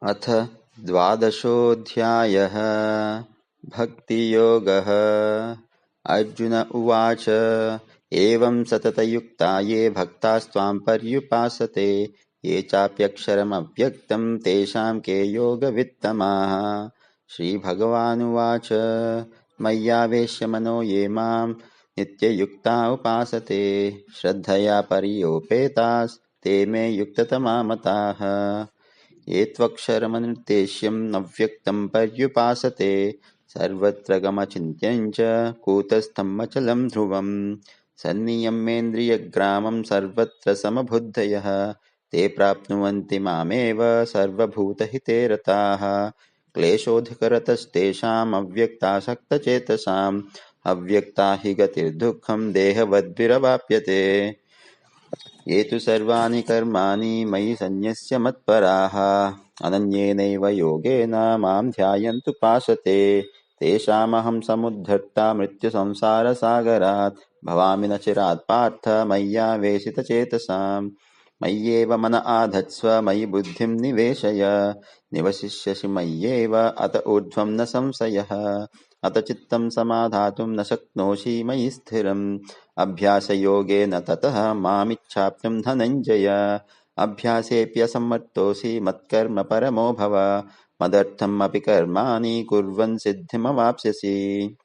अथ द्वादशोऽध्यायः भक्तियोगः। अर्जुन उवाच एवं सततयुक्ता ये भक्तास्त्वां पर्युपासते ये चाप्यक्षरमव्यक्तं तेषां के योगवित्तमाः। श्रीभगवानुवाच मय्यावेश्य मनो ये मां नित्ययुक्ता उपासते श्रद्धया पर्योपेतास्ते मे युक्ततमा मताः। ये त्वक्षरमनिर्देश्यं नव्यक्तं पर्युपासते सर्वत्र गमचिन्त्यं च कूटस्थम् अचलं ध्रुवम् सन्नियम्येन्द्रियग्रामं सर्वत्र समबुद्धयः ते प्राप्नुवन्ति मामेव सर्वभूतहिते रताः। क्लेशोऽधिकरतस्तेषाम् अव्यक्तासक्तचेतसाम् अव्यक्ता हि गतिर्दुःखं देहवद्भिरवाप्यते। ये तु सर्वाणि कर्माणि मयि सन्न्यस्य मत्पराः अनन्येनैव योगेन मां ध्यायन्तुपासते तेषामहं समुद्धर्ता मृत्युसंसारसागरात् भवामि न चिरात् पार्थ मय्यावेशितचेतसाम्। मय्येव मन आधत्स्व मयि बुद्धिं निवेशय निवसिष्यसि मय्येव अत ऊर्ध्वं न संशयः। अत चित्तं समाधातुं न शक्नोषि मयि स्थिरम् अभ्यासयोगेन ततः मामिच्छाप्तुं धनञ्जय। अभ्यासेऽप्यसमर्थोऽसि मत्कर्म परमो भव मदर्थम् अपि कर्माणि कुर्वन् सिद्धिमवाप्स्यसि।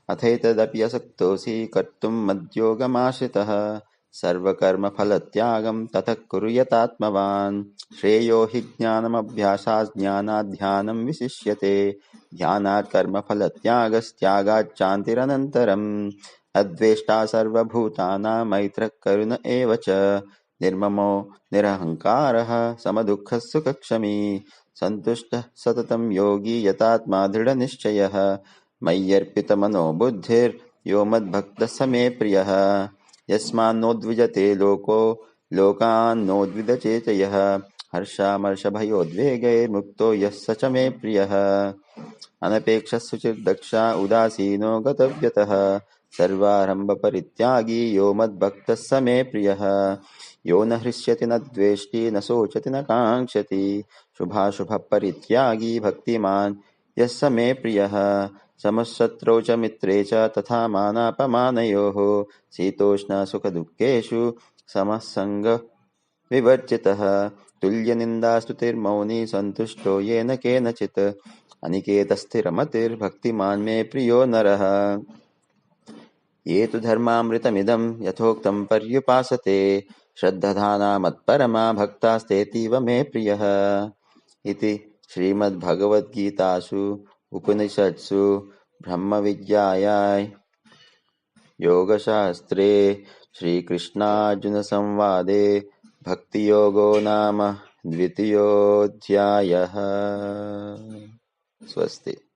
अथैतदप्यसक्तोऽसि कर्तुं मद्योगमाश्रितः सर्वकर्मफलत्यागं ततः कुरु यतात्मवान्। श्रेयो हि ज्ञानमभ्यासात् ज्ञानात् ध्यानं विशिष्यते ध्यानात् कर्मफलत्यागस्त्यागात् शान्तिरनन्तरम्। अद्वेष्टा सर्वभूतानां मैत्रः करुण एव च निर्ममो निरहङ्कारः समदुःखः सुखक्षमी सन्तुष्टः सततं योगी यतात्मा दृढनिश्चयः मय्यर्पितमनो बुद्धिर्यो मद्भक्तः स मे प्रियः। यस्मान्नोद्विजते लोको लोकान्नोद्विजचेत यः हर्षामर्षभयोद्वेगैर्मुक्तो यः स च मे प्रियः। अनपेक्षः शुचिर्दक्षः उदासीनो गतव्यतः सर्वारम्भपरित्यागी यो मद्भक्तः स मे प्रियः। यो न हृष्यति न द्वेष्टि न शोचति न काङ्क्षति शुभाशुभपरित्यागी भक्तिमान् यः स मे प्रियः। समशत्रौ च मित्रे च तथा मानापमानयोः शीतोष्णसुखदुःखेषु समः सङ्गः विवर्जितः तुल्यनिन्दास्तुतिर्मौनी सन्तुष्टो येन केनचित् अनिकेतस्थिरमतिर्भक्तिमान् मे प्रियो नरः। ये तु धर्मामृतमिदं यथोक्तं पर्युपासते श्रद्धधाना मत्परमा भक्तास्तेतीव मे प्रियः। इति श्रीमद्भगवद्गीतासु उपनिषत्सु ब्रह्मविद्यायां योगशास्त्रे श्रीकृष्णार्जुनसंवादे भक्तियोगो नाम द्वितीयोऽध्यायः। स्वस्ति।